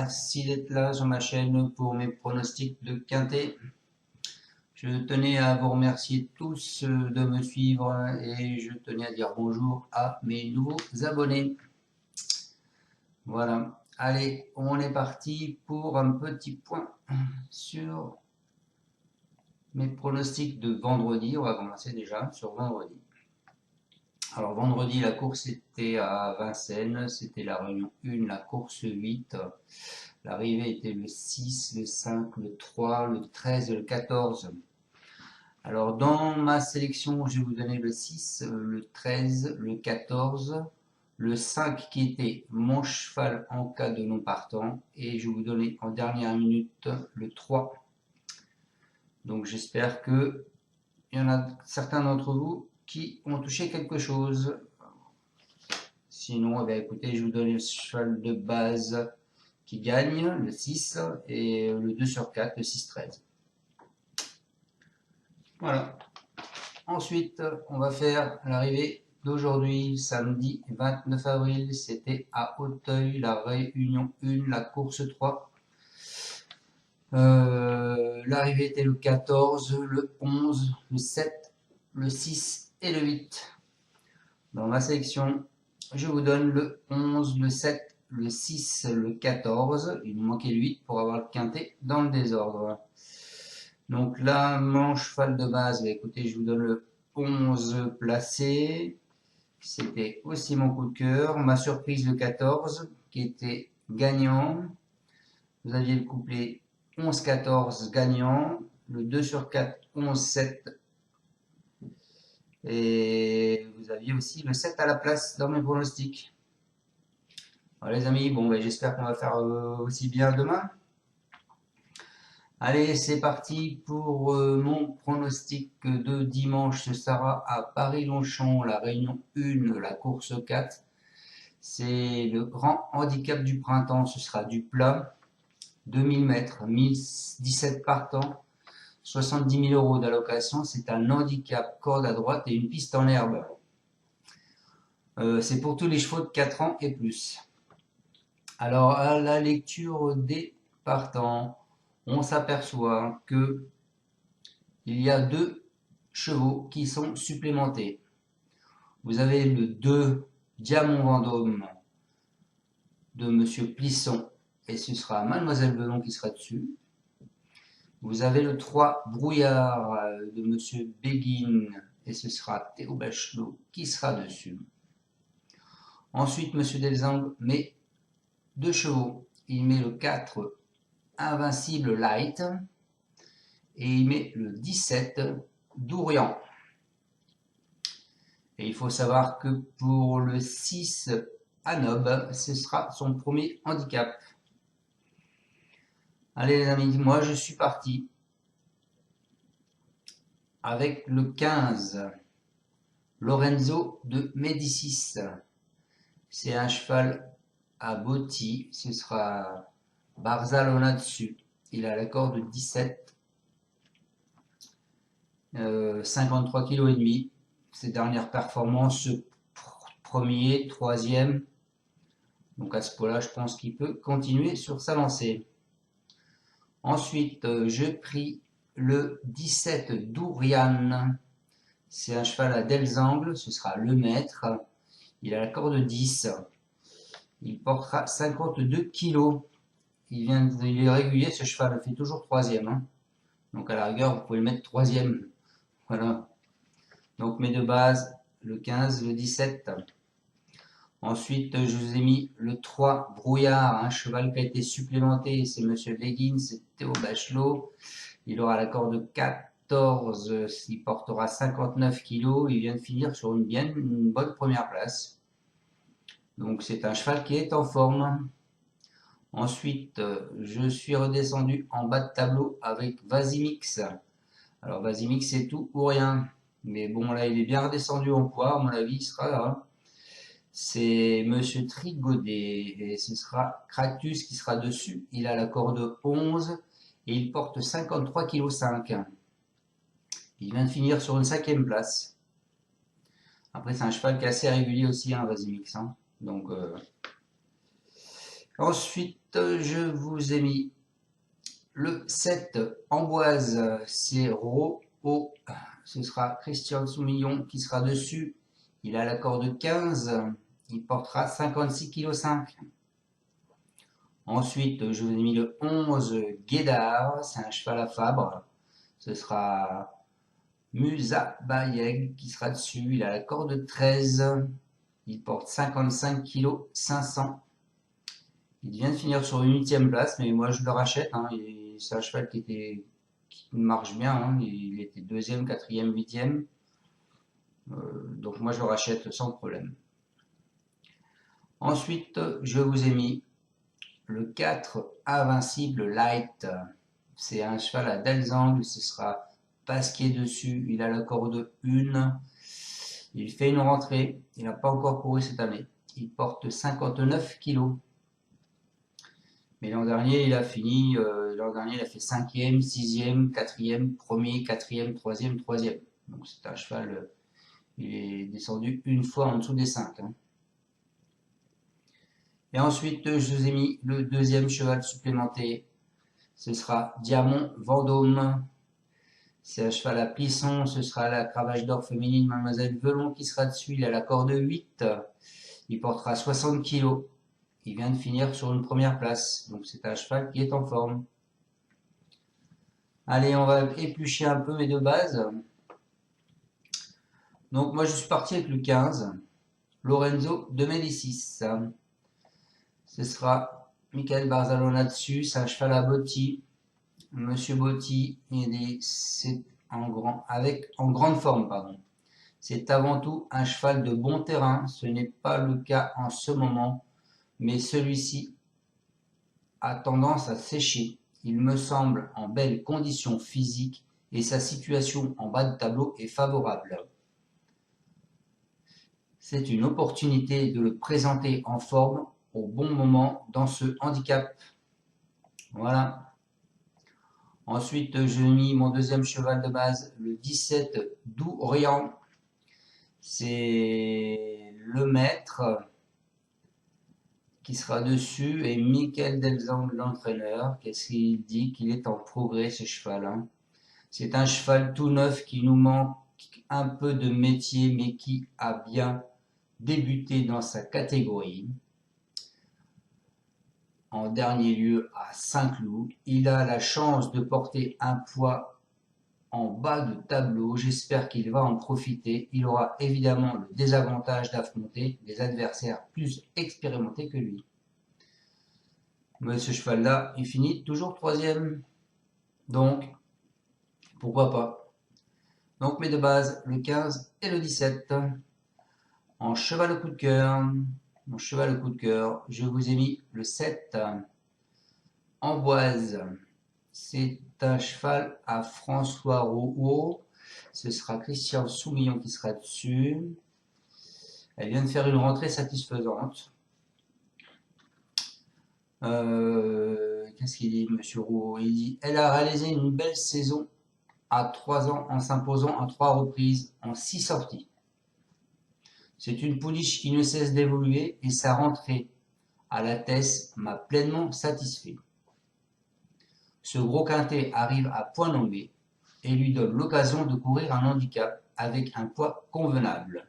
merci d'être là sur ma chaîne pour mes pronostics de quintet. Je tenais à vous remercier tous de me suivre et je tenais à dire bonjour à mes nouveaux abonnés. Voilà, allez, on est parti pour un petit point sur mes pronostics de vendredi. On va commencer déjà sur vendredi. Alors vendredi, la course était à Vincennes, c'était la réunion 1, la course 8. L'arrivée était le 6, le 5, le 3, le 13 et le 14. Alors dans ma sélection, je vais vous donner le 6, le 13, le 14, le 5 qui était mon cheval en cas de non partant, et je vais vous donner en dernière minute le 3. Donc j'espère que il y en a certains d'entre vous qui ont touché quelque chose. Sinon, eh bien, écoutez, je vous donne le cheval de base qui gagne, le 6, et le 2 sur 4, le 6-13. Voilà. Ensuite, on va faire l'arrivée d'aujourd'hui, samedi 29 avril. C'était à Auteuil, la réunion 1, la course 3. L'arrivée était le 14, le 11, le 7, le 6 et le 8. Dans ma sélection, je vous donne le 11, le 7, le 6, le 14. Il nous manquait le 8 pour avoir le quintet dans le désordre. Donc là, mon cheval de base, écoutez, je vous donne le 11 placé. C'était aussi mon coup de cœur. Ma surprise, le 14, qui était gagnant. Vous aviez le couplet 11-14 gagnant. Le 2 sur 4, 11-7. Et vous aviez aussi le 7 à la place dans mes pronostics. Voilà les amis, bon, ben, j'espère qu'on va faire aussi bien demain. Allez, c'est parti pour mon pronostic de dimanche. Ce sera à Paris-Longchamp, la réunion 1, la course 4. C'est le grand handicap du printemps. Ce sera du plat, 2000 mètres, 1017 partants, 70 000 € d'allocation. C'est un handicap, corde à droite et une piste en herbe. C'est pour tous les chevaux de 4 ans et plus. Alors, à la lecture des partants, on s'aperçoit que il y a 2 chevaux qui sont supplémentés. Vous avez le 2 Diamant Vendôme de Monsieur Plisson et ce sera Mademoiselle Belon qui sera dessus. Vous avez le 3 Brouillard de Monsieur Béguin et ce sera Théo Bachelot qui sera dessus. Ensuite, Monsieur Delzang met 2 chevaux. Il met le 4 Invincible Light et il met le 17 Dourian. Et il faut savoir que pour le 6 Anob, ce sera son premier handicap. Allez les amis, moi je suis parti avec le 15 Lorenzo de Médicis. C'est un cheval à botti, ce sera Barzalona dessus. Il a la corde de 17, 53 kg et demi. Ses dernières performances, premier, troisième. Donc à ce point-là, je pense qu'il peut continuer sur sa lancée. Ensuite, je pris le 17 Dourian. C'est un cheval à Delzangle, ce sera le maître. Il a la corde de 10. Il portera 52 kg. Il est régulier, ce cheval fait toujours troisième. Hein. Donc à la rigueur, vous pouvez le mettre troisième. Voilà. Donc mes deux bases, le 15, le 17. Ensuite, je vous ai mis le 3 Brouillard, un cheval qui a été supplémenté. C'est Monsieur Béguin, c'est Théo Bachelot. Il aura la corde 14, il portera 59 kg. Il vient de finir sur une bonne première place. Donc c'est un cheval qui est en forme. Ensuite, je suis redescendu en bas de tableau avec Vasimix. Alors Vasimix, c'est tout ou rien. Mais bon, là, il est bien redescendu en poids. À mon avis, il sera là. C'est Monsieur Trigodet. Et ce sera Cractus qui sera dessus. Il a la corde 11 et il porte 53,5 kg. Il vient de finir sur une 5e place. Après, c'est un cheval qui est assez régulier aussi, hein, Vasimix. Hein. Donc, ensuite, je vous ai mis le 7 Amboise, c'est Ro. Ce sera Christian Soumillon qui sera dessus. Il a la corde 15, il portera 56,5 kg. Ensuite, je vous ai mis le 11 Guédard, c'est un cheval à Fabre. Ce sera Musa Bayeg qui sera dessus. Il a la corde 13, il porte 55,5 kg. Il vient de finir sur une 8e place, mais moi je le rachète. Hein. C'est un cheval qui marche bien. Hein. Il était 2e, 4e, 8e. Donc moi je le rachète sans problème. Ensuite, je vous ai mis le 4 Invincible Light. C'est un cheval à Delzangle. Ce sera Pasquier dessus. Il a la corde 1. Il fait une rentrée. Il n'a pas encore couru cette année. Il porte 59 kg. Mais l'an dernier, il a fini, l'an dernier, il a fait 5e, 6e, 4e, 1er, 4e, 3e, 3e. Donc c'est un cheval, il est descendu une fois en dessous des 5. Hein. Et ensuite, je vous ai mis le deuxième cheval supplémentaire. Ce sera Diamant Vendôme. C'est un cheval à plisson. Ce sera la cravache d'or féminine Mademoiselle Velon qui sera dessus. Il a la corde 8. Il portera 60 kg. Il vient de finir sur une première place. Donc c'est un cheval qui est en forme. Allez, on va éplucher un peu mes deux bases. Donc moi je suis parti avec le 15. Lorenzo de Médicis. Ce sera Michael Barzalona dessus. C'est un cheval à Botti. Monsieur Botti, c'est en grande forme, pardon. C'est avant tout un cheval de bon terrain. Ce n'est pas le cas en ce moment. Mais celui-ci a tendance à sécher. Il me semble en belle condition physique et sa situation en bas de tableau est favorable. C'est une opportunité de le présenter en forme au bon moment dans ce handicap. Voilà. Ensuite, je mis mon deuxième cheval de base, le 17 Dourian. C'est le maître qui sera dessus et Michael Delzang, l'entraîneur. Qu'est-ce qu'il dit? Qu'il est en progrès ce cheval. Hein. C'est un cheval tout neuf qui nous manque un peu de métier mais qui a bien débuté dans sa catégorie. En dernier lieu à Saint-Cloud, il a la chance de porter un poids en bas de tableau. J'espère qu'il va en profiter. Il aura évidemment le désavantage d'affronter des adversaires plus expérimentés que lui. Mais ce cheval-là, il finit toujours 3e. Donc, pourquoi pas. Donc mes deux bases, le 15 et le 17. En cheval au coup de cœur, je vous ai mis le 7. Amboise. C'est un cheval à François Rouault. Ce sera Christian Soumillon qui sera dessus. Elle vient de faire une rentrée satisfaisante. Qu'est-ce qu'il dit, monsieur Rouault? Il dit, elle a réalisé une belle saison à 3 ans en s'imposant à 3 reprises en 6 sorties. C'est une pouliche qui ne cesse d'évoluer et sa rentrée à la Tesse m'a pleinement satisfait. Ce gros quintet arrive à point nommé et lui donne l'occasion de courir un handicap avec un poids convenable.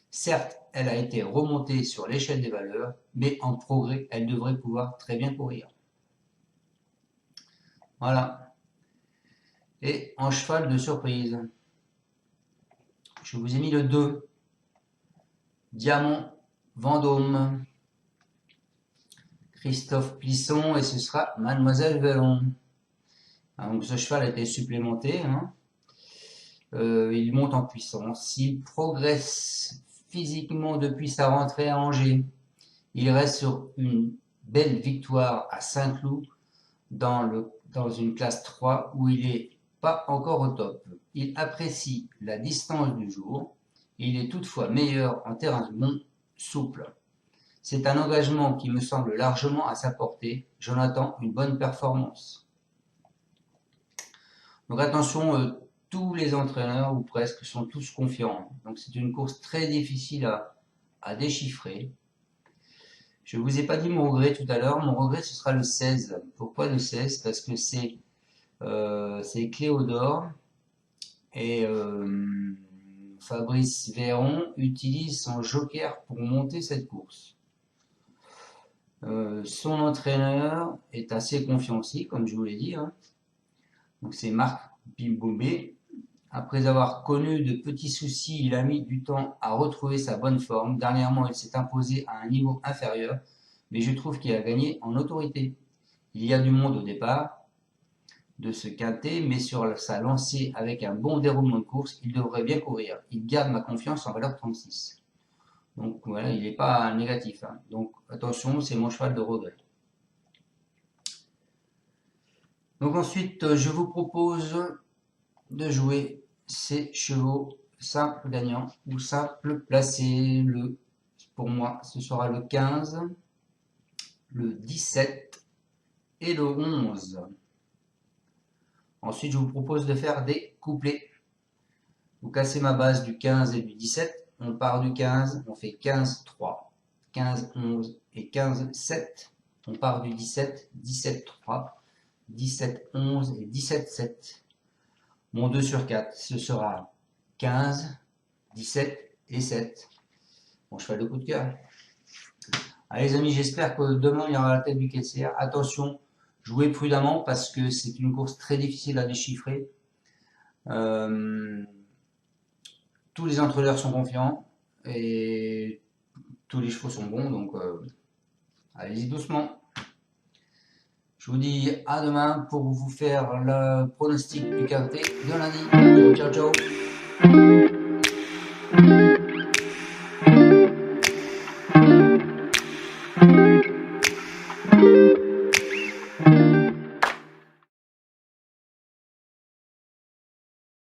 Certes, elle a été remontée sur l'échelle des valeurs, mais en progrès, elle devrait pouvoir très bien courir. Voilà. Et en cheval de surprise, je vous ai mis le 2. Diamant Vendôme. Christophe Plisson et ce sera Mademoiselle Velon. Donc ce cheval a été supplémenté. Hein. Il monte en puissance. Il progresse physiquement depuis sa rentrée à Angers. Il reste sur une belle victoire à Saint-Cloud dans une classe 3 où il n'est pas encore au top. Il apprécie la distance du jour. Il est toutefois meilleur en terrain long, souple. C'est un engagement qui me semble largement à sa portée. J'en attends une bonne performance. Donc attention, tous les entraîneurs, ou presque, sont tous confiants. Donc c'est une course très difficile à déchiffrer. Je vous ai pas dit mon regret tout à l'heure. Mon regret, ce sera le 16. Pourquoi le 16? Parce que c'est Cléodore et Fabrice Véron utilise son joker pour monter cette course. Son entraîneur est assez confiant aussi, comme je vous l'ai dit, hein. Donc c'est Marc Bimbobé. Après avoir connu de petits soucis, il a mis du temps à retrouver sa bonne forme. Dernièrement, il s'est imposé à un niveau inférieur, mais je trouve qu'il a gagné en autorité. Il y a du monde au départ de ce quintet, mais sur sa lancée avec un bon déroulement de course, il devrait bien courir. Il garde ma confiance en valeur 36. Donc voilà, il n'est pas négatif, hein. Donc attention, c'est mon cheval de regret. Donc ensuite, je vous propose de jouer ces chevaux simple gagnant ou simple placé. Pour moi, ce sera le 15, le 17 et le 11. Ensuite, je vous propose de faire des couplets. Vous cassez ma base du 15 et du 17. On part du 15, on fait 15, 3, 15, 11 et 15, 7. On part du 17, 17, 3, 17, 11 et 17, 7. Mon 2 sur 4, ce sera 15, 17 et 7. Mon cheval de coup de cœur. Allez les amis, j'espère que demain il y aura la tête du caissière. Attention, jouez prudemment parce que c'est une course très difficile à déchiffrer. Tous les entraîneurs sont confiants et tous les chevaux sont bons, donc allez-y doucement. Je vous dis à demain pour vous faire le pronostic du quintet de lundi. Ciao, ciao.